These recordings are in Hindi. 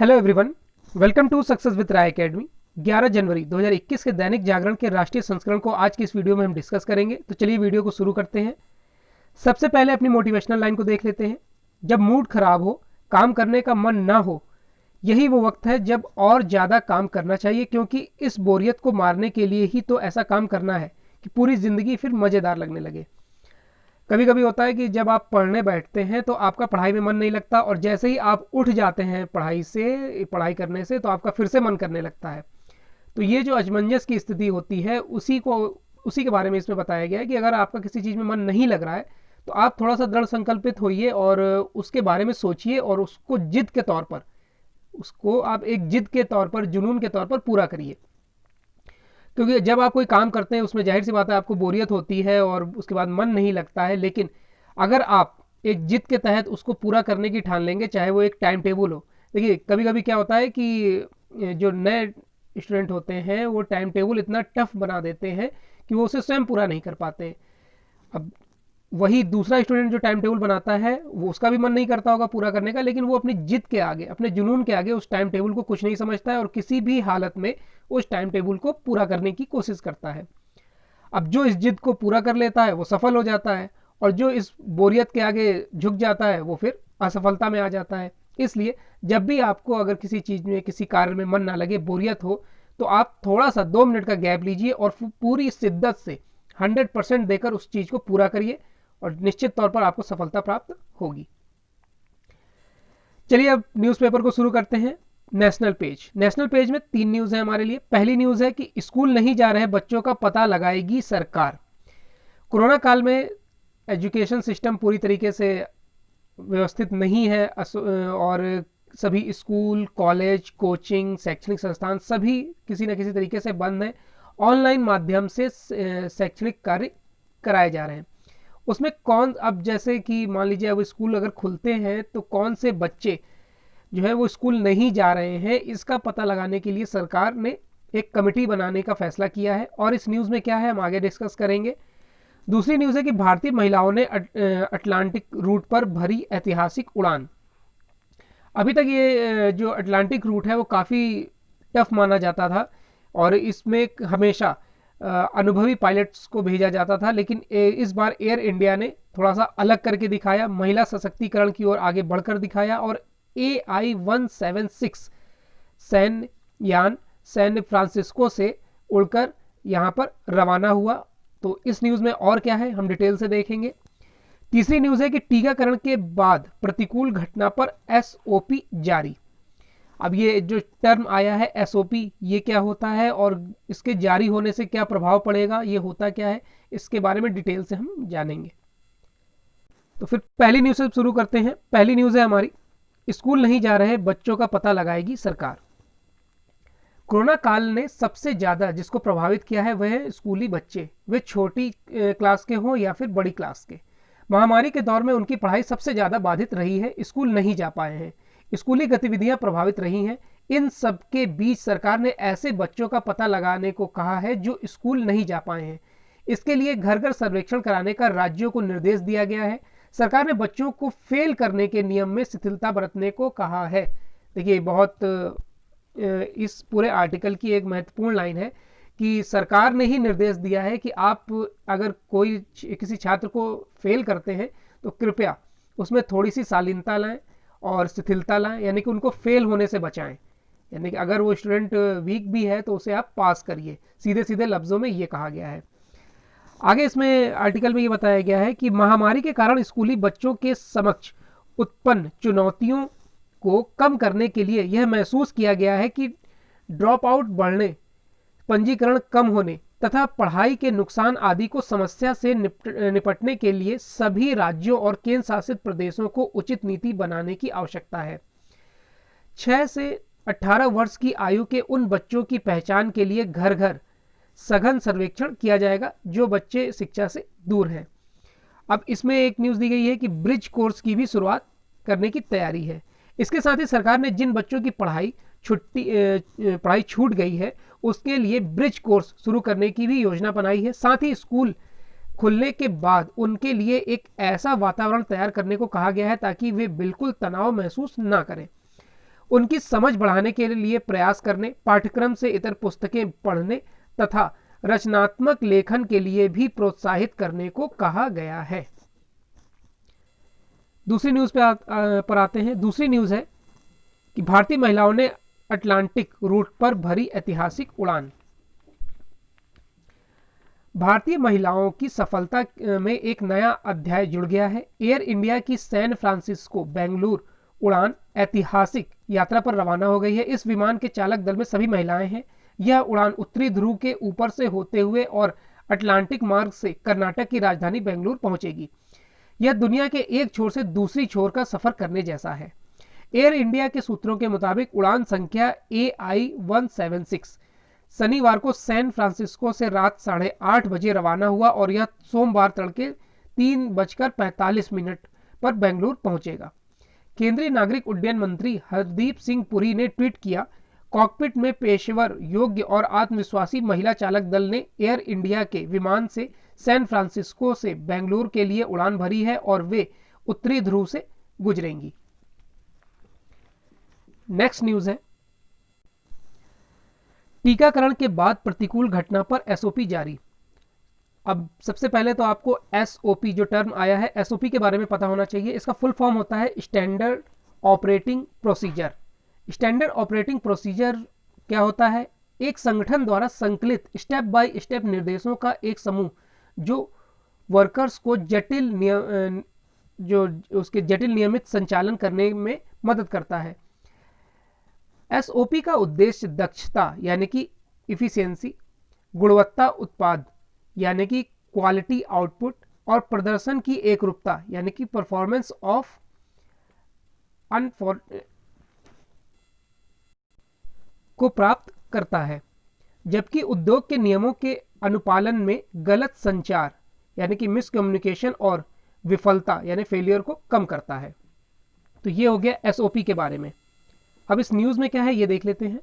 Hello everyone, welcome to success with Rai academy. 11 जनवरी 2021 के दैनिक जागरण के राष्ट्रीय संस्करण को आज की इस वीडियो में हम डिस्कस करेंगे। तो चलिए वीडियो को शुरू करते हैं। सबसे पहले अपनी मोटिवेशनल लाइन को देख लेते हैं। जब मूड खराब हो, काम करने का मन ना हो, यही वो वक्त है जब और ज़्यादा काम करना चाहिए, क्योंकि इस बोरियत को मारने के लिए ही तो ऐसा काम करना है कि पूरी ज़िंदगी फिर मज़ेदार लगने लगे। कभी कभी होता है कि जब आप पढ़ने बैठते हैं तो आपका पढ़ाई में मन नहीं लगता, और जैसे ही आप उठ जाते हैं पढ़ाई करने से, तो आपका फिर से मन करने लगता है। तो ये जो असमंजस की स्थिति होती है, उसी के बारे में इसमें बताया गया है कि अगर आपका किसी चीज़ में मन नहीं लग रहा है तो आप थोड़ा सा दृढ़ संकल्पित होइए और उसके बारे में सोचिए, और उसको आप एक जिद के तौर पर, जुनून के तौर पर पूरा करिए। क्योंकि जब आप कोई काम करते हैं उसमें जाहिर सी बात है आपको बोरियत होती है और उसके बाद मन नहीं लगता है, लेकिन अगर आप एक जिद के तहत उसको पूरा करने की ठान लेंगे, चाहे वो एक टाइम टेबल हो। देखिए, कभी कभी क्या होता है कि जो नए स्टूडेंट होते हैं वो टाइम टेबल इतना टफ बना देते हैं कि वो उसे स्वयं पूरा नहीं कर पाते हैं। अब वही दूसरा स्टूडेंट जो टाइम टेबल बनाता है, वो उसका भी मन नहीं करता होगा पूरा करने का, लेकिन वो अपनी जिद के आगे, अपने जुनून के आगे उस टाइम टेबल को कुछ नहीं समझता है और किसी भी हालत में उस टाइम टेबल को पूरा करने की कोशिश करता है। अब जो इस जिद को पूरा कर लेता है वो सफल हो जाता है, और जो इस बोरियत के आगे झुक जाता है वो फिर असफलता में आ जाता है। इसलिए जब भी आपको अगर किसी चीज़ में, किसी कार्य में मन ना लगे, बोरियत हो, तो आप थोड़ा सा 2 मिनट का गैप लीजिए और पूरी शिद्दत से 100% देकर उस चीज़ को पूरा करिए, और निश्चित तौर पर आपको सफलता प्राप्त होगी। चलिए अब न्यूज़पेपर को शुरू करते हैं। नेशनल पेज में 3 न्यूज़ है हमारे लिए। पहली न्यूज़ है कि स्कूल नहीं जा रहे बच्चों का पता लगाएगी सरकार। कोरोना काल में एजुकेशन सिस्टम पूरी तरीके से व्यवस्थित नहीं है, और सभी स्कूल, कॉलेज, कोचिंग, शैक्षणिक संस्थान सभी किसी न किसी तरीके से बंद हैं। ऑनलाइन माध्यम से शैक्षणिक कार्य कराए जा रहे हैं। उसमें अब जैसे कि मान लीजिए अब स्कूल अगर खुलते हैं तो कौन से बच्चे जो है वो स्कूल नहीं जा रहे हैं, इसका पता लगाने के लिए सरकार ने एक कमेटी बनाने का फैसला किया है। और इस न्यूज़ में क्या है हम आगे डिस्कस करेंगे। दूसरी न्यूज़ है कि भारतीय महिलाओं ने अटलांटिक रूट पर भरी ऐतिहासिक उड़ान। अभी तक ये जो अटलांटिक रूट है वो काफ़ी टफ माना जाता था, और इसमें हमेशा अनुभवी पायलट्स को भेजा जाता था, लेकिन इस बार एयर इंडिया ने थोड़ा सा अलग करके दिखाया, महिला सशक्तिकरण की ओर आगे बढ़कर दिखाया, और AI-176 सैन्य फ्रांसिस्को से उड़कर यहाँ पर रवाना हुआ। तो इस न्यूज़ में और क्या है हम डिटेल से देखेंगे। तीसरी न्यूज़ है कि टीकाकरण के बाद प्रतिकूल घटना पर SOP जारी। अब ये जो टर्म आया है SOP, ये क्या होता है और इसके जारी होने से क्या प्रभाव पड़ेगा, ये होता क्या है, इसके बारे में डिटेल से हम जानेंगे। तो फिर पहली न्यूज़ से शुरू करते हैं। पहली न्यूज़ है हमारी, स्कूल नहीं जा रहे बच्चों का पता लगाएगी सरकार। कोरोना काल ने सबसे ज़्यादा जिसको प्रभावित किया है वह है स्कूली बच्चे, वे छोटी क्लास के हों या फिर बड़ी क्लास के। महामारी के दौर में उनकी पढ़ाई सबसे ज़्यादा बाधित रही है, स्कूल नहीं जा पाए हैं, स्कूली गतिविधियां प्रभावित रही हैं। इन सब के बीच सरकार ने ऐसे बच्चों का पता लगाने को कहा है जो स्कूल नहीं जा पाए हैं। इसके लिए घर घर सर्वेक्षण कराने का राज्यों को निर्देश दिया गया है। सरकार ने बच्चों को फेल करने के नियम में शिथिलता बरतने को कहा है। देखिए, बहुत इस पूरे आर्टिकल की एक महत्वपूर्ण लाइन है कि सरकार ने ही निर्देश दिया है कि आप अगर किसी छात्र को फेल करते हैं तो कृपया उसमें थोड़ी सी शालीनता लाएं और शिथिलता लाएं, यानी कि उनको फेल होने से बचाएं। यानी कि अगर वो स्टूडेंट वीक भी है तो उसे आप पास करिए, सीधे सीधे लफ्ज़ों में ये कहा गया है। आगे इसमें आर्टिकल में ये बताया गया है कि महामारी के कारण स्कूली बच्चों के समक्ष उत्पन्न चुनौतियों को कम करने के लिए यह महसूस किया गया है कि ड्रॉप आउट बढ़ने, पंजीकरण कम होने तथा पढ़ाई के नुकसान आदि को समस्या से निपटने के लिए सभी राज्यों और केंद्र शासित प्रदेशों को उचित नीति बनाने की आवश्यकता है। 6 से 18 वर्ष की आयु के उन बच्चों की पहचान के लिए घर घर सघन सर्वेक्षण किया जाएगा जो बच्चे शिक्षा से दूर हैं। अब इसमें एक न्यूज़ दी गई है कि ब्रिज कोर्स की भी शुरुआत करने की तैयारी है। इसके साथ ही सरकार ने जिन बच्चों की पढ़ाई छूट गई है उसके लिए ब्रिज कोर्स शुरू करने की भी योजना बनाई है। साथ ही स्कूल खुलने के बाद उनके लिए एक ऐसा वातावरण तैयार करने को कहा गया है ताकि वे बिल्कुल तनाव महसूस ना करें। उनकी समझ बढ़ाने के लिए प्रयास करने, पाठ्यक्रम से इतर पुस्तकें पढ़ने तथा रचनात्मक लेखन के लिए भी प्रोत्साहित करने को कहा गया है। दूसरी न्यूज पर आते हैं। दूसरी न्यूज है कि भारतीय महिलाओं ने अटलांटिक रूट पर भरी ऐतिहासिक उड़ान। भारतीय महिलाओं की सफलता में एक नया अध्याय जुड़ गया है। एयर इंडिया की सैन फ्रांसिस्को बेंगलुरु उड़ान ऐतिहासिक यात्रा पर रवाना हो गई है। इस विमान के चालक दल में सभी महिलाएं हैं। यह उड़ान उत्तरी ध्रुव के ऊपर से होते हुए और अटलांटिक मार्ग से कर्नाटक की राजधानी बेंगलुरु पहुंचेगी। यह दुनिया के एक छोर से दूसरी छोर का सफर करने जैसा है। एयर इंडिया के सूत्रों के मुताबिक उड़ान संख्या AI-176 शनिवार को सैन फ्रांसिस्को से रात 8:30 बजे रवाना हुआ और यह सोमवार तड़के 3:45 पर बेंगलुरु पहुंचेगा। केंद्रीय नागरिक उड्डयन मंत्री हरदीप सिंह पुरी ने ट्वीट किया, कॉकपिट में पेशेवर, योग्य और आत्मविश्वासी महिला चालक दल ने एयर इंडिया के विमान से सैन फ्रांसिस्को से बेंगलुरु के लिए उड़ान भरी है और वे उत्तरी ध्रुव से गुजरेंगी। नेक्स्ट न्यूज है, टीकाकरण के बाद प्रतिकूल घटना पर एसओपी जारी। अब सबसे पहले तो आपको एसओपी जो टर्म आया है, एसओपी के बारे में पता होना चाहिए। इसका फुल फॉर्म होता है standard operating procedure. Standard operating procedure क्या होता है? एक संगठन द्वारा संकलित स्टेप बाय स्टेप निर्देशों का एक समूह जो वर्कर्स को जटिल नियमित संचालन करने में मदद करता है। एसओपी का उद्देश्य दक्षता यानी कि इफिशियंसी, गुणवत्ता उत्पाद यानी कि क्वालिटी आउटपुट और प्रदर्शन की एकरूपता यानी कि परफॉर्मेंस ऑफ को प्राप्त करता है, जबकि उद्योग के नियमों के अनुपालन में गलत संचार यानी कि मिसकम्युनिकेशन और विफलता यानी फेलियर को कम करता है। तो ये हो गया एसओपी के बारे में। अब इस न्यूज में क्या है ये देख लेते हैं।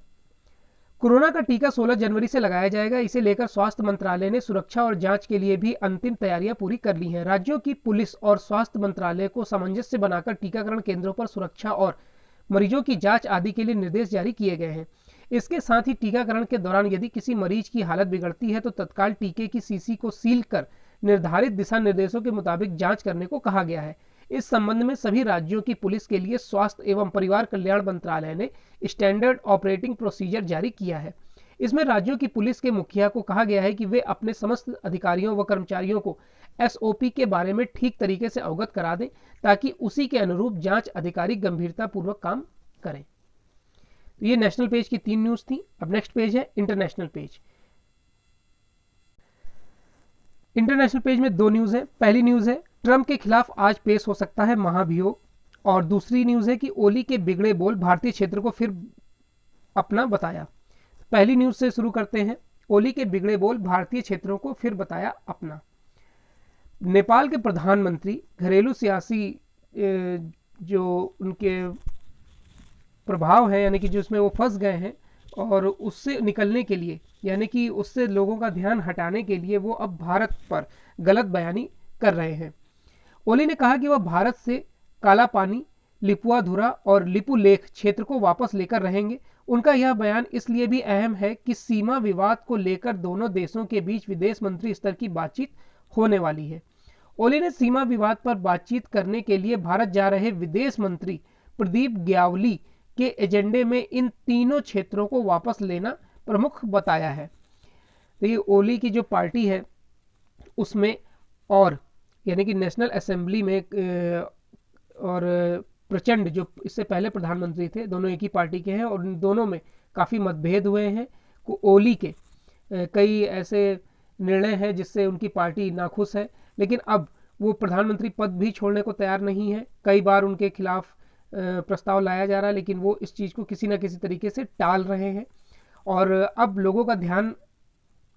कोरोना का टीका 16 जनवरी से लगाया जाएगा। इसे लेकर स्वास्थ्य मंत्रालय ने सुरक्षा और जांच के लिए भी अंतिम तैयारियां पूरी कर ली हैं। राज्यों की पुलिस और स्वास्थ्य मंत्रालय को सामंजस्य बनाकर टीकाकरण केंद्रों पर सुरक्षा और मरीजों की जांच आदि के लिए निर्देश जारी किए गए हैं। इसके साथ ही टीकाकरण के दौरान यदि किसी मरीज की हालत बिगड़ती है तो तत्काल टीके की शीशी को सील कर निर्धारित दिशा निर्देशों के मुताबिक जांच करने को कहा गया है। इस संबंध में सभी राज्यों की पुलिस के लिए स्वास्थ्य एवं परिवार कल्याण मंत्रालय ने स्टैंडर्ड ऑपरेटिंग प्रोसीजर जारी किया है। इसमें राज्यों की पुलिस के मुखिया को कहा गया है कि वे अपने समस्त अधिकारियों व कर्मचारियों को एसओपी के बारे में ठीक तरीके से अवगत करा दें ताकि उसी के अनुरूप जांच अधिकारी गंभीरतापूर्वक काम करें। तो ये नेशनल पेज की 3 न्यूज थी। अब नेक्स्ट पेज है इंटरनेशनल पेज। इंटरनेशनल पेज में 2 न्यूज है। पहली न्यूज है, ट्रंप के खिलाफ आज पेश हो सकता है महाभियोग, और दूसरी न्यूज है कि ओली के बिगड़े बोल भारतीय क्षेत्र को फिर अपना बताया। पहली न्यूज से शुरू करते हैं। ओली के बिगड़े बोल भारतीय क्षेत्रों को फिर बताया अपना। नेपाल के प्रधानमंत्री घरेलू सियासी जो उनके प्रभाव है यानी कि जो उसमें वो फंस गए हैं और उससे निकलने के लिए यानी कि उससे लोगों का ध्यान हटाने के लिए वो अब भारत पर गलत बयानी कर रहे हैं। ओली ने कहा कि वह भारत से काला पानी, लिपुआधुरा और लिपुलेख क्षेत्र को वापस लेकर रहेंगे। उनका यह बयान इसलिए भी अहम है कि सीमा विवाद को लेकर दोनों देशों के बीच विदेश मंत्री स्तर की बातचीत होने वाली है। ओली ने सीमा विवाद पर बातचीत करने के लिए भारत जा रहे विदेश मंत्री प्रदीप ग्यावली के एजेंडे में इन तीनों क्षेत्रों को वापस लेना प्रमुख बताया है। तो ये ओली की जो पार्टी है उसमें और यानी कि नेशनल असेंबली में और प्रचंड जो इससे पहले प्रधानमंत्री थे दोनों एक ही पार्टी के हैं और इन दोनों में काफ़ी मतभेद हुए हैं। ओली के कई ऐसे निर्णय हैं जिससे उनकी पार्टी नाखुश है, लेकिन अब वो प्रधानमंत्री पद भी छोड़ने को तैयार नहीं है। कई बार उनके खिलाफ प्रस्ताव लाया जा रहा है लेकिन वो इस चीज़ को किसी न किसी तरीके से टाल रहे हैं और अब लोगों का ध्यान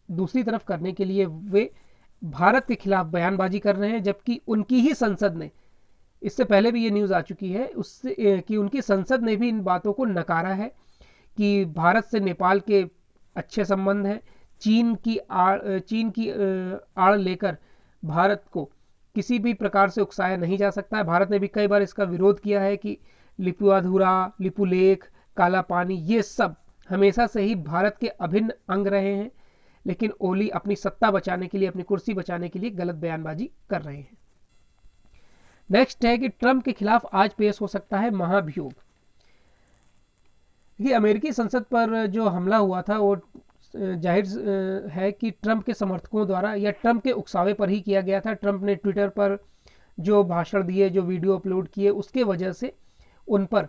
दूसरी तरफ करने के लिए वे भारत के खिलाफ बयानबाजी कर रहे हैं, जबकि उनकी ही संसद ने, इससे पहले भी ये न्यूज़ आ चुकी है उससे कि उनकी संसद ने भी इन बातों को नकारा है कि भारत से नेपाल के अच्छे संबंध हैं। चीन की आड़ लेकर भारत को किसी भी प्रकार से उकसाया नहीं जा सकता है। भारत ने भी कई बार इसका विरोध किया है कि लिपुआधुरा, लिपुलेख, काला पानी, ये सब हमेशा से ही भारत के अभिन्न अंग रहे हैं, लेकिन ओली अपनी सत्ता बचाने के लिए, अपनी कुर्सी बचाने के लिए गलत बयानबाजी कर रहे हैं। नेक्स्ट है कि ट्रंप के खिलाफ आज पेश हो सकता है महाभियोग। ये अमेरिकी संसद पर जो हमला हुआ था वो जाहिर है कि ट्रंप के समर्थकों द्वारा या ट्रंप के उकसावे पर ही किया गया था। ट्रंप ने ट्विटर पर जो भाषण दिए, जो वीडियो अपलोड किए, उसके वजह से उन पर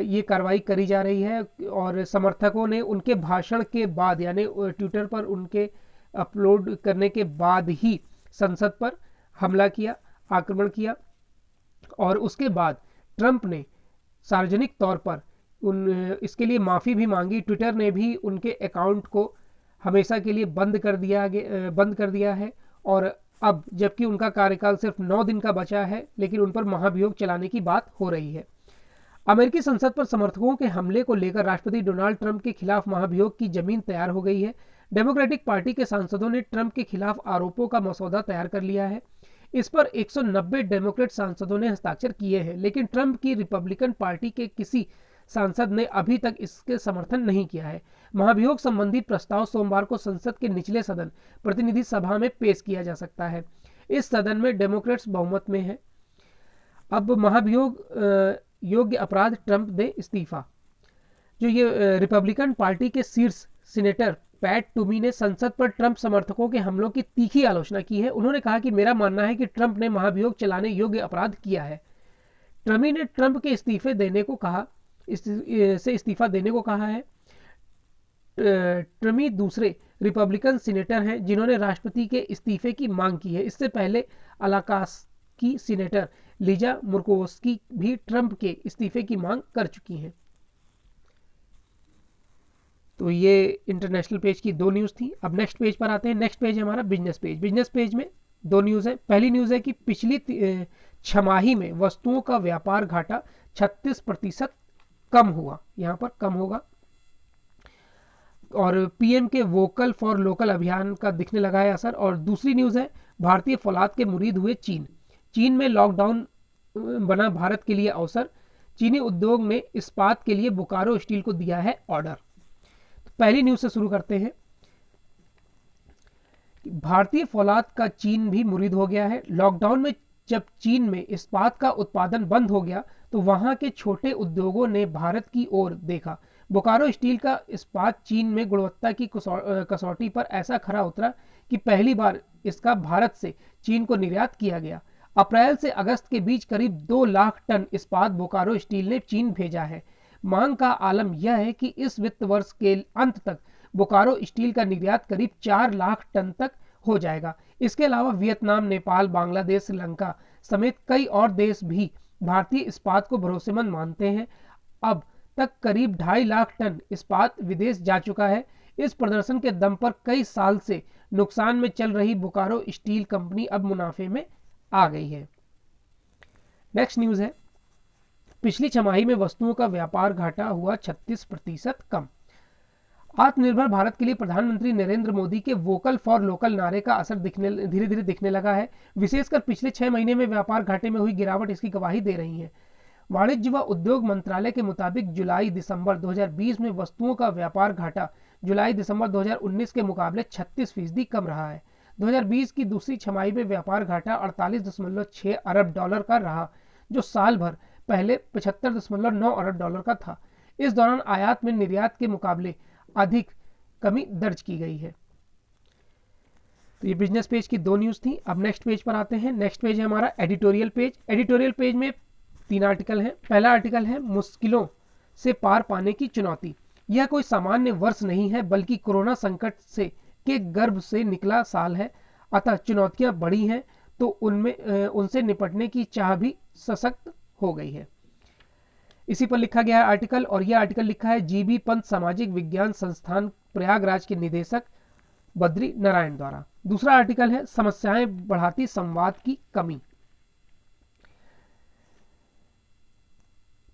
ये कार्रवाई करी जा रही है। और समर्थकों ने उनके भाषण के बाद, यानी ट्विटर पर उनके अपलोड करने के बाद ही संसद पर हमला किया, आक्रमण किया। और उसके बाद ट्रंप ने सार्वजनिक तौर पर इसके लिए माफ़ी भी मांगी। ट्विटर ने भी उनके अकाउंट को हमेशा के लिए बंद कर दिया है। और अब जबकि उनका कार्यकाल सिर्फ 9 दिन का बचा है, लेकिन उन पर महाभियोग चलाने की बात हो रही है। अमेरिकी संसद पर समर्थकों के हमले को लेकर राष्ट्रपति डोनाल्ड ट्रंप के खिलाफ महाभियोग की जमीन तैयार हो गई है। डेमोक्रेटिक पार्टी के सांसदों ने ट्रंप के खिलाफ आरोपों का मसौदा तैयार कर लिया है। इस पर 190 डेमोक्रेट सांसदों ने हस्ताक्षर किए हैं, लेकिन ट्रंप की रिपब्लिकन पार्टी के किसी सांसद ने अभी तक इसके समर्थन नहीं किया है। महाभियोग संबंधी प्रस्ताव सोमवार को संसद के निचले सदन प्रतिनिधि सभा में पेश किया जा सकता है। इस सदन में डेमोक्रेट्स बहुमत में है। अब महाभियोग योग्य अपराध, ट्रंप दे इस्तीफा। जो ये रिपब्लिकन पार्टी के शीर्ष सीनेटर पैट टूमी ने संसद पर ट्रंप समर्थकों के हमलों की तीखी आलोचना की है। उन्होंने कहा कि मेरा मानना है कि ट्रंप ने महाभियोग चलाने योग्य अपराध किया है। टूमी ने ट्रंप के इस्तीफा देने को कहा है। टूमी दूसरे रिपब्लिकन सीनेटर हैं जिन्होंने राष्ट्रपति के इस्तीफे की मांग की है। इससे पहले अलास्का की सीनेटर लिजा मुर्कोवस्की भी ट्रंप के इस्तीफे की मांग कर चुकी हैं। तो ये इंटरनेशनल पेज की 2 न्यूज़ थी। अब नेक्स्ट पेज पर आते हैं। नेक्स्ट पेज है हमारा बिजनेस पेज। बिजनेस पेज में 2 न्यूज़ है। पहली न्यूज़ है कि पिछली छमाही में वस्तुओं का व्यापार घाटा 36% कम हुआ, यहाँ पर कम होगा। और पीएम के वोकल फॉर लोकल अभियान का दिखने लगा है असर। और दूसरी न्यूज़ है भारतीय फौलाद के मुरीद हुए चीन में लॉकडाउन बना भारत के लिए अवसर। चीनी उद्योग ने इस्पात के लिए बोकारो स्टील को दिया है ऑर्डर। तो पहली न्यूज़ से शुरू करते हैं। भारतीय फौलाद का चीन भी मुरीद हो गया है। लॉकडाउन में जब चीन में इस्पात का उत्पादन बंद हो गया तो वहां के छोटे उद्योगों ने भारत की ओर देखा। बोकारो स्टील का इस्पात चीन में गुणवत्ता की कसौटी पर ऐसा खरा उतरा कि पहली बार इसका भारत से चीन को निर्यात किया गया। अप्रैल से अगस्त के बीच करीब 2 लाख टन इस्पात बोकारो स्टील ने चीन भेजा है। मांग का आलम यह है कि इस वित्त वर्ष के अंत तक बोकारो स्टील का निर्यात करीब 4 लाख टन तक हो जाएगा। इसके अलावा वियतनाम, नेपाल, बांग्लादेश, श्रीलंका समेत कई और देश भी भारतीय इस्पात को भरोसेमंद मानते हैं। अब तक करीब 2.5 लाख टन इस्पात विदेश जा चुका है। इस प्रदर्शन के दम पर कई साल से नुकसान में चल रही बोकारो स्टील कंपनी अब मुनाफे में आ गई है। नेक्स्ट न्यूज़ है पिछली छमाही में वस्तुओं का व्यापार घाटा हुआ 36% कम। आत्मनिर्भर भारत के लिए प्रधानमंत्री नरेंद्र मोदी के वोकल फॉर लोकल नारे का असर धीरे धीरे दिखने लगा है। विशेषकर पिछले 6 महीने में व्यापार घाटे में हुई गिरावट इसकी गवाही दे रही है। वाणिज्य व उद्योग मंत्रालय के मुताबिक जुलाई-दिसंबर 2020 में वस्तुओं का व्यापार घाटा जुलाई-दिसंबर 2019 के मुकाबले 36% कम रहा है। 2020 की दूसरी छमाही में व्यापार घाटा 48.6 अरब डॉलर का रहा, जो साल भर पहले 75.9 अरब डॉलर का था। इस दौरान आयात में निर्यात के मुकाबले अधिक कमी दर्ज की गई है। तो ये बिजनेस पेज की 2 न्यूज़ थी। अब नेक्स्ट पेज पर आते हैं। नेक्स्ट पेज है हमारा एडिटोरियल पेज। एडिटोरियल पेज में 3 आर्टिकल हैं। पहला आर्टिकल है मुश्किलों से पार पाने की चुनौती। यह कोई सामान्य वर्ष नहीं है, बल्कि कोरोना संकट से के गर्भ से निकला साल है। अतः चुनौतियां बड़ी हैं तो उनसे निपटने की चाह भी सशक्त हो गई है। इसी पर लिखा गया है आर्टिकल। और यह आर्टिकल लिखा है जीबी पंत सामाजिक विज्ञान संस्थान प्रयागराज के निदेशक बद्री नारायण द्वारा। दूसरा आर्टिकल है समस्याएं बढ़ाती संवाद की कमी।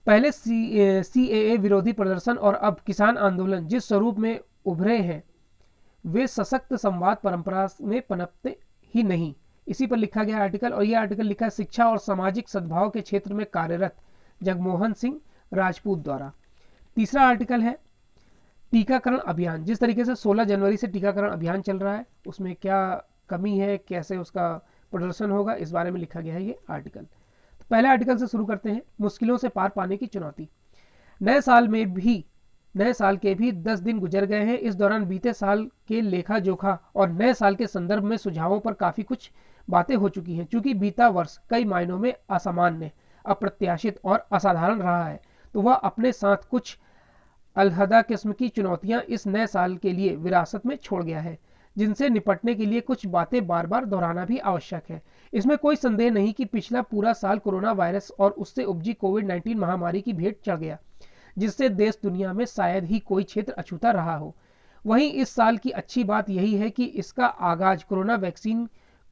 पहले सीएए विरोधी प्रदर्शन और अब किसान आंदोलन जिस स्वरूप में उभरे हैं वे सशक्त संवाद परंपरा में पनपते ही नहीं। इसी पर लिखा गया आर्टिकल। और यह आर्टिकल लिखा है शिक्षा और सामाजिक सद्भाव के क्षेत्र में कार्यरत जगमोहन सिंह राजपूत द्वारा। तीसरा आर्टिकल है टीकाकरण अभियान। जिस तरीके से 16 जनवरी से टीकाकरण अभियान चल रहा है उसमें क्या कमी है, कैसे उसका प्रदर्शन होगा, इस बारे में लिखा गया है ये आर्टिकल। तो पहले आर्टिकल से शुरू करते हैं, मुश्किलों से पार पाने की चुनौती। नए साल के भी 10 दिन गुजर गए हैं। इस दौरान बीते साल के लेखा जोखा और नए साल के संदर्भ में सुझावों पर काफ़ी कुछ बातें हो चुकी हैं। चूंकि बीता वर्ष कई मायनों में असामान्य, अप्रत्याशित और असाधारण रहा है, तो वह अपने साथ कुछ अलहदा किस्म की चुनौतियां इस नए साल के लिए विरासत में छोड़ गया है, जिनसे निपटने के लिए कुछ बातें बार बार दोहराना भी आवश्यक है। इसमें कोई संदेह नहीं कि पिछला पूरा साल कोरोना वायरस और उससे उपजी कोविड-19 महामारी की भेंट चढ़ गया, जिससे देश दुनिया में शायद ही कोई क्षेत्र अछूता रहा हो। वहीं इस साल की अच्छी बात यही है कि इसका आगाज कोरोना वैक्सीन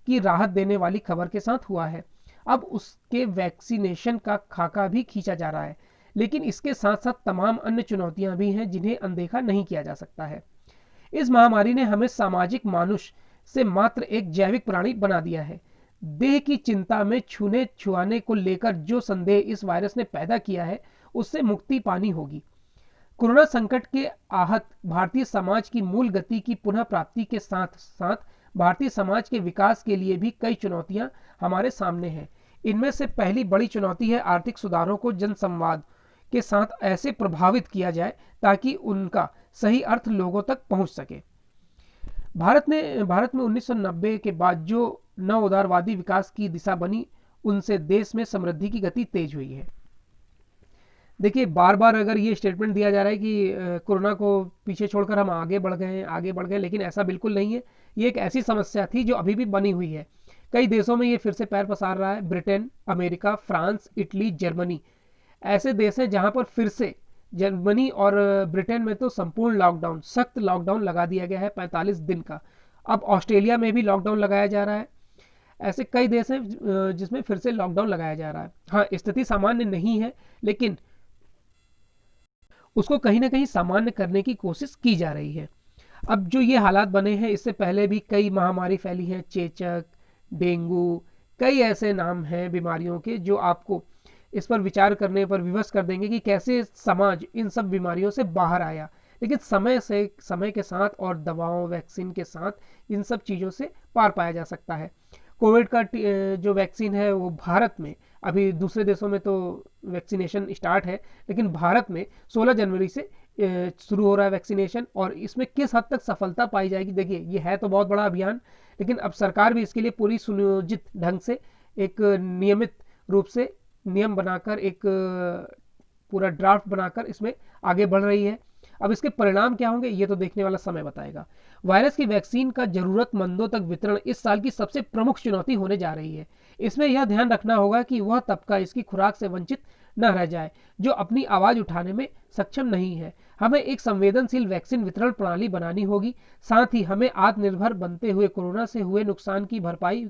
की राहत देने वाली खबर के साथ हुआ है। अब उसके वैक्सीनेशन का खाका भी खींचा जा रहा है, लेकिन इसके साथ साथ तमाम अन्य चुनौतियां भी हैं जिन्हें अनदेखा नहीं किया जा सकता है। इस महामारी ने हमें सामाजिक मानुष से मात्र एक जैविक प्राणी बना दिया है। देह की चिंता में छूने छुआने को लेकर जो संदेह इस वायरस ने पैदा किया है, उससे मुक्ति पानी होगी। कोरोना संकट के आहत भारतीय समाज की मूल गति की पुनः प्राप्ति के साथ साथ भारतीय समाज के विकास के लिए भी कई चुनौतियां हमारे सामने हैं। इनमें से पहली बड़ी चुनौती है आर्थिक सुधारों को जनसंवाद के साथ ऐसे प्रभावित किया जाए ताकि उनका सही अर्थ लोगों तक पहुंच सके। भारत में 1990 के बाद जो नव उदारवादी विकास की दिशा बनी, उनसे देश में समृद्धि की गति तेज हुई है। देखिए, बार बार अगर ये स्टेटमेंट दिया जा रहा है कि कोरोना को पीछे छोड़कर हम आगे बढ़ गए, लेकिन ऐसा बिल्कुल नहीं है। ये एक ऐसी समस्या थी जो अभी भी बनी हुई है। कई देशों में ये फिर से पैर पसार रहा है। Britain, America, France, Italy, Germany ऐसे देश हैं जहां पर फिर से, जर्मनी और ब्रिटेन में तो संपूर्ण लॉकडाउन, सख्त लॉकडाउन लगा दिया गया है 45 दिन का। अब ऑस्ट्रेलिया में भी लॉकडाउन लगाया जा रहा है। ऐसे कई देश हैं जिसमें फिर से लॉकडाउन लगाया जा रहा है। हाँ, स्थिति सामान्य नहीं है, लेकिन उसको कहीं ना कहीं सामान्य करने की कोशिश की जा रही है। अब जो ये हालात बने हैं, इससे पहले भी कई महामारी फैली है, चेचक, डेंगू, कई ऐसे नाम हैं बीमारियों के जो आपको इस पर विचार करने पर विवश कर देंगे कि कैसे समाज इन सब बीमारियों से बाहर आया। लेकिन समय के साथ और दवाओं, वैक्सीन के साथ इन सब चीज़ों से पार पाया जा सकता है। कोविड का जो वैक्सीन है वो भारत में, अभी दूसरे देशों में तो वैक्सीनेशन स्टार्ट है, लेकिन भारत में 16 जनवरी से शुरू हो रहा है वैक्सीनेशन। और इसमें किस हद तक सफलता पाई जाएगी, देखिए ये है तो बहुत बड़ा अभियान, लेकिन अब सरकार भी इसके लिए पूरी सुनियोजित ढंग से एक नियमित रूप से नियम बनाकर, एक पूरा ड्राफ्ट बनाकर इसमें आगे बढ़ रही है। अब इसके परिणाम क्या होंगे ये तो देखने वाला समय बताएगा। वायरस की वैक्सीन का जरूरतमंदों तक वितरण इस साल की सबसे प्रमुख चुनौती होने जा रही है। इसमें यह ध्यान रखना होगा कि वह तबका इसकी खुराक से वंचित न रह जाए जो अपनी आवाज उठाने में सक्षम नहीं है। हमें एक संवेदनशील वैक्सीन वितरण प्रणाली बनानी होगी। साथ ही हमें आत्मनिर्भर बनते हुए कोरोना से हुए नुकसान की भरपाई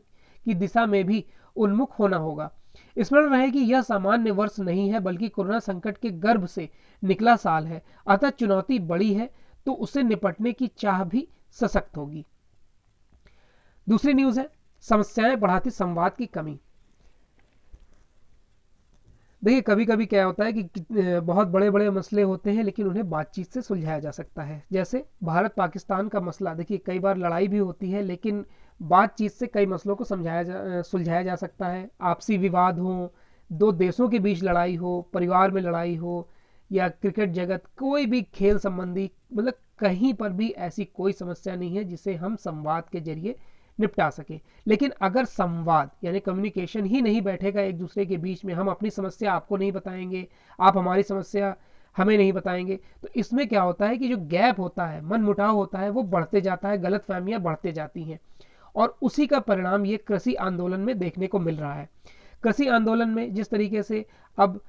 की दिशा में भी उन्मुख होना होगा। स्मरण रहे कि यह सामान्य वर्ष नहीं है, बल्कि कोरोना संकट के गर्भ से निकला साल है। अतः चुनौती बड़ी है तो उससे निपटने की चाह भी सशक्त होगी। दूसरी न्यूज है समस्याएं बढ़ाती संवाद की कमी। देखिए, कभी कभी क्या होता है कि बहुत बड़े बड़े मसले होते हैं, लेकिन उन्हें बातचीत से सुलझाया जा सकता है। जैसे भारत पाकिस्तान का मसला, देखिए कई बार लड़ाई भी होती है, लेकिन बातचीत से कई मसलों को सुलझाया जा सकता है। आपसी विवाद हो, दो देशों के बीच लड़ाई हो, परिवार में लड़ाई हो, या क्रिकेट जगत, कोई भी खेल संबंधी, मतलब कहीं पर भी ऐसी कोई समस्या नहीं है जिसे हम संवाद के जरिए निपटा सके। लेकिन अगर संवाद यानी कम्युनिकेशन ही नहीं बैठेगा एक दूसरे के बीच में, हम अपनी समस्या आपको नहीं बताएंगे, आप हमारी समस्या हमें नहीं बताएंगे, तो इसमें क्या होता है कि जो गैप होता है, मन मुटाव होता है, वो बढ़ते जाता है, गलतफहमियां बढ़ते जाती हैं। और उसी का परिणाम ये कृषि आंदोलन में देखने को मिल रहा है। कृषि आंदोलन में जिस तरीके से अब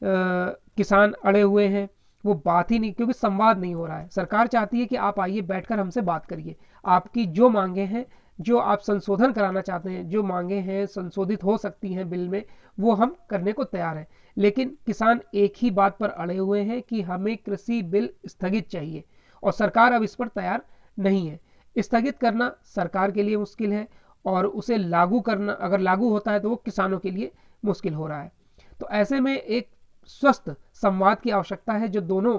किसान अड़े हुए हैं, वो बात ही नहीं, क्योंकि संवाद नहीं हो रहा है। सरकार चाहती है कि आप आइए, बैठकर हमसे बात करिए, आपकी जो मांगे हैं, जो आप संशोधन कराना चाहते हैं, जो मांगे हैं संशोधित हो सकती हैं बिल में, वो हम करने को तैयार हैं। लेकिन किसान एक ही बात पर अड़े हुए हैं कि हमें कृषि बिल स्थगित चाहिए, और सरकार अब इस पर तैयार नहीं है। स्थगित करना सरकार के लिए मुश्किल है, और उसे लागू करना, अगर लागू होता है तो वो किसानों के लिए मुश्किल हो रहा है। तो ऐसे में एक स्वस्थ संवाद की आवश्यकता है जो दोनों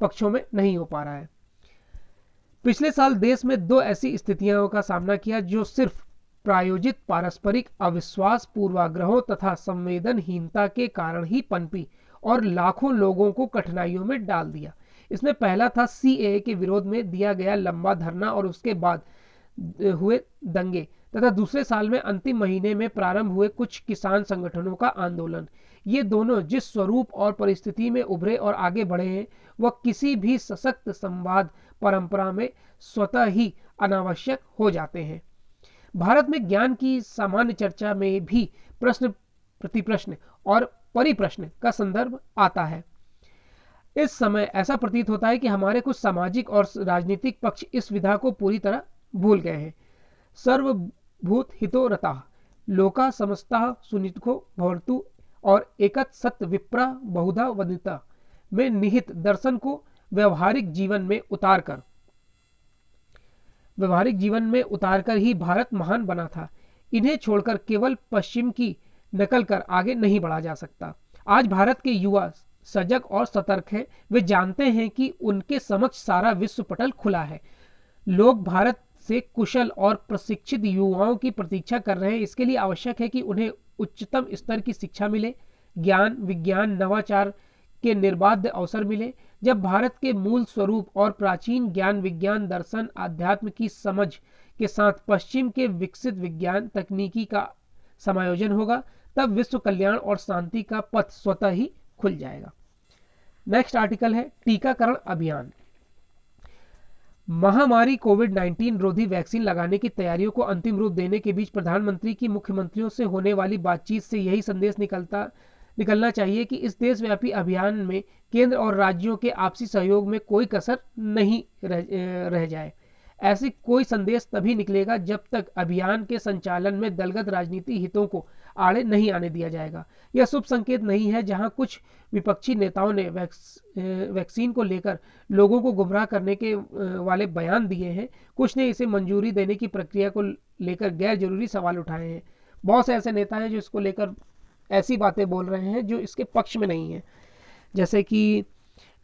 पक्षों में नहीं हो पा रहा है। पिछले साल देश में 2 ऐसी स्थितियों का सामना किया जो सिर्फ प्रायोजित पारस्परिक अविश्वास, पूर्वाग्रहों तथा संवेदनहीनता के कारण ही पनपी और लाखों लोगों को कठिनाइयों में डाल दिया। इसमें पहला था सीएए के विरोध में दिया गया लंबा धरना और उसके बाद हुए दंगे, तथा दूसरे साल में अंतिम महीने में प्रारंभ हुए कुछ किसान संगठनों का आंदोलन। ये दोनों जिस स्वरूप और परिस्थिति में उभरे और आगे बढ़े हैं वह किसी भी सशक्त संवाद परंपरा में स्वतः ही अनावश्यक हो जाते हैं। भारत में ज्ञान की सामान्य चर्चा में भी प्रश्न प्रतिप्रश्न और परिप्रश्न का संदर्भ आता है। इस समय ऐसा प्रतीत होता है कि हमारे कुछ सामाजिक और राजनीतिक पक्ष इस विधा को पूरी तरह भूल गए हैं। सर्वभूत हितो रताः लोका समस्ता सुनितो भवन्तु और एकत सत्य विप्रा बहुधा वदिता में निहित दर्शन को व्यवहारिक जीवन में उतारकर ही भारत महान बना था। इन्हें छोड़कर केवल पश्चिम की नकल कर आगे नहीं बढ़ा जा सकता। आज भारत के युवा सजग और सतर्क हैं। वे जानते हैं कि उनके समक्ष सारा विश्व पटल खुला है। लोग भारत से कुशल और प्रशिक्षित युवाओं की प्रतीक्षा कर रहे हैं। इसके लिए आवश्यक है कि उन्हें उच्चतम स्तर की शिक्षा मिले, ज्ञान, विज्ञान, नवाचार के निर्बाध अवसर मिले। जब भारत के मूल स्वरूप और प्राचीन ज्ञान, विज्ञान, दर्शन, आध्यात्म की समझ के साथ पश्चिम के विकसित विज्ञान तकनीकी का समायोजन होगा, तब विश्व कल्याण और शांति का पथ स्वतः ही खुल जाएगा। नेक्स्ट आर्टिकल है टीकाकरण अभियान। महामारी कोविड-19 रोधी वैक्सीन लगाने की तैयारियों को अंतिम रूप देने के बीच प्रधानमंत्री की मुख्यमंत्रियों से होने वाली बातचीत से यही संदेश निकलना चाहिए कि इस देशव्यापी अभियान में केंद्र और राज्यों के आपसी सहयोग में कोई कसर नहीं रह जाए। ऐसी कोई संदेश तभी निकलेगा जब तक अभियान के संचालन में दलगत राजनीति हितों को आड़े नहीं आने दिया जाएगा। यह शुभ संकेत नहीं है। जहां कुछ विपक्षी नेताओं ने वैक्सीन को लेकर लोगों को गुमराह करने के वाले बयान दिए हैं, कुछ ने इसे मंजूरी देने की प्रक्रिया को लेकर गैर जरूरी सवाल उठाए हैं। बहुत से ऐसे नेता हैं जो इसको लेकर ऐसी बातें बोल रहे हैं जो इसके पक्ष में नहीं है, जैसे कि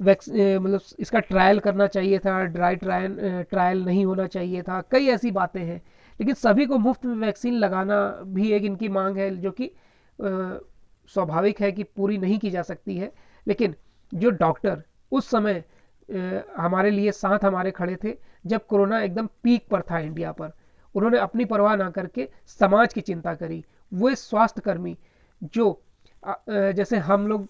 मतलब इसका ट्रायल करना चाहिए था, ड्राई ट्रायल नहीं होना चाहिए था, कई ऐसी बातें हैं। लेकिन सभी को मुफ्त में वैक्सीन लगाना भी एक इनकी मांग है जो कि स्वाभाविक है कि पूरी नहीं की जा सकती है। लेकिन जो डॉक्टर उस समय हमारे लिए साथ हमारे खड़े थे जब कोरोना एकदम पीक पर था इंडिया पर, उन्होंने अपनी परवाह ना करके समाज की चिंता करी। वो स्वास्थ्य कर्मी जो जैसे हम लोग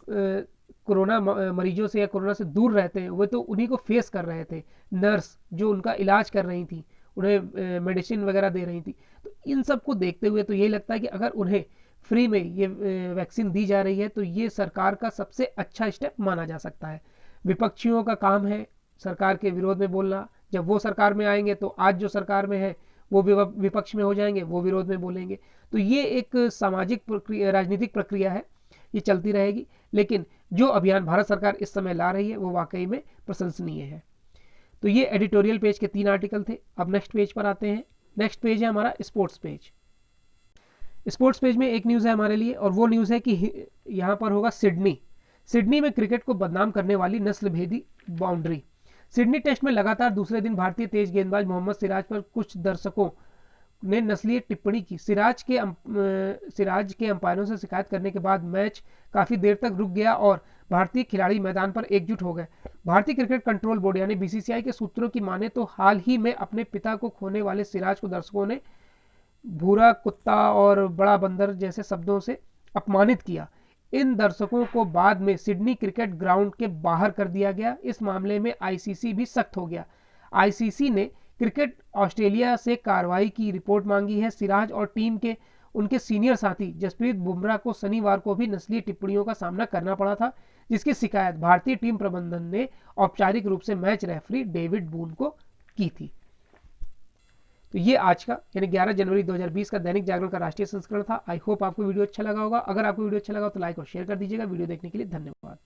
कोरोना मरीजों से या कोरोना से दूर रहते हैं, वो तो उन्हीं को फेस कर रहे थे। नर्स जो उनका इलाज कर रही थी, उन्हें मेडिसिन वगैरह दे रही थी। तो इन सब को देखते हुए तो यही लगता है कि अगर उन्हें फ्री में ये वैक्सीन दी जा रही है तो ये सरकार का सबसे अच्छा स्टेप माना जा सकता है। विपक्षियों का काम है सरकार के विरोध में बोलना। जब वो सरकार में आएंगे तो आज जो सरकार में है वो विपक्ष में हो जाएंगे, वो विरोध में बोलेंगे। तो ये एक सामाजिक प्रक्रिया, राजनीतिक प्रक्रिया है, ये चलती रहेगी। लेकिन जो अभियान भारत सरकार इस समय ला रही है वो वाकई में प्रशंसनीय है। तो ये एडिटोरियल पेज के 3 आर्टिकल थे। अब नेक्स्ट पेज पर आते हैं। नेक्स्ट पेज है हमारा स्पोर्ट्स पेज। स्पोर्ट्स पेज में एक न्यूज़ है हमारे लिए और वो न्यूज़ है कि यहाँ पर होगा सिडनी में क्रिकेट को बदनाम करने वाली नस्लभेदी बाउंड्री। सिडनी टेस्ट में लगातार दूसरे दिन भारतीय तेज गेंदबाज मोहम्मद सिराज पर कुछ दर्शकों ने नस्लीय टिप्पणी की। सिराज के अंपायरों से शिकायत करने के बाद मैच काफी देर तक रुक गया और भारतीय खिलाड़ी मैदान पर एकजुट हो गए। भारतीय क्रिकेट कंट्रोल बोर्ड यानी बीसीसीआई के सूत्रों की माने तो हाल ही में अपने पिता को खोने वाले सिराज को दर्शकों ने भूरा कुत्ता और बड़ा बंदर जैसे शब्दों से अपमानित किया। इन दर्शकों को बाद में सिडनी क्रिकेट ग्राउंड के बाहर कर दिया गया। इस मामले में आईसीसी भी सख्त हो गया। आईसीसी ने क्रिकेट ऑस्ट्रेलिया से कार्रवाई की रिपोर्ट मांगी है। सिराज और टीम के उनके सीनियर साथी जसप्रीत बुमराह को शनिवार को भी नस्लीय टिप्पणियों का सामना करना पड़ा था, जिसकी शिकायत भारतीय टीम प्रबंधन ने औपचारिक रूप से मैच रेफरी डेविड बून को की थी। तो ये आज का यानी 11 जनवरी 2020 का दैनिक जागरण का राष्ट्रीय संस्करण था। आई होप आपको वीडियो अच्छा लगा होगा। अगर आपको वीडियो अच्छा लगा तो लाइक और शेयर कर दीजिएगा। वीडियो देखने के लिए धन्यवाद।